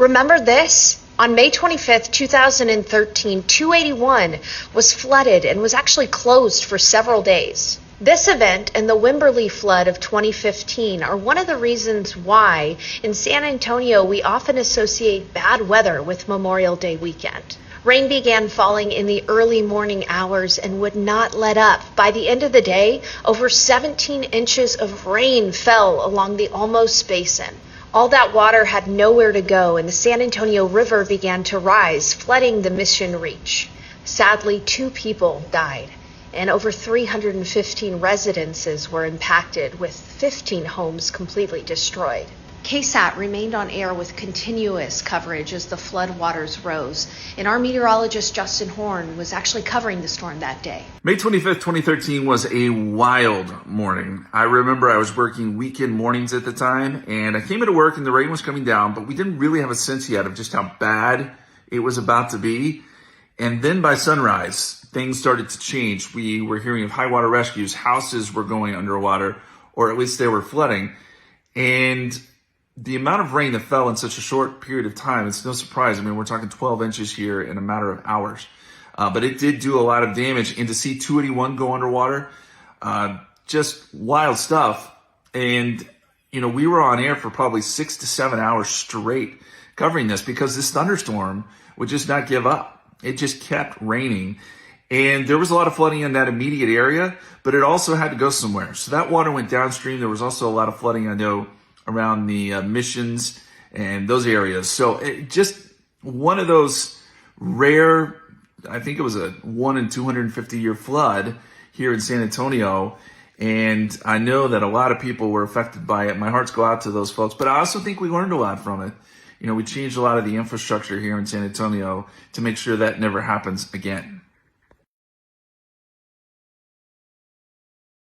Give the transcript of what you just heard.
Remember this? On May 25th, 2013, 281 was flooded and was actually closed for several days. This event and the Wimberley flood of 2015 are one of the reasons why in San Antonio we often associate bad weather with Memorial Day weekend. Rain began falling in the early morning hours and would not let up. By the end of the day, over 17 inches of rain fell along the Olmos Basin. All that water had nowhere to go, and the San Antonio River began to rise, flooding the Mission Reach. Sadly, 2 people died, and over 315 residences were impacted, with 15 homes completely destroyed. KSAT remained on air with continuous coverage as the flood waters rose, and our meteorologist Justin Horne was actually covering the storm that day. May 25th, 2013 was a wild morning. I remember I was working weekend mornings at the time, and I came into work and the rain was coming down, but we didn't really have a sense yet of just how bad it was about to be. And then by sunrise, things started to change. We were hearing of high water rescues, houses were going underwater, or at least they were flooding. And the amount of rain that fell in such a short period of time, it's no surprise. I mean, we're talking 12 inches here in a matter of hours. But it did do a lot of damage. And to see 281 go underwater, just wild stuff. And, we were on air for probably 6 to 7 hours straight covering this because this thunderstorm would just not give up. It just kept raining. And there was a lot of flooding in that immediate area, but it also had to go somewhere. So that water went downstream. There was also a lot of flooding, I know, around the missions and those areas. So it just one of those rare, I think it was a 1 in 250 year flood here in San Antonio. And I know that a lot of people were affected by it. My hearts go out to those folks, but I also think we learned a lot from it. We changed a lot of the infrastructure here in San Antonio to make sure that never happens again.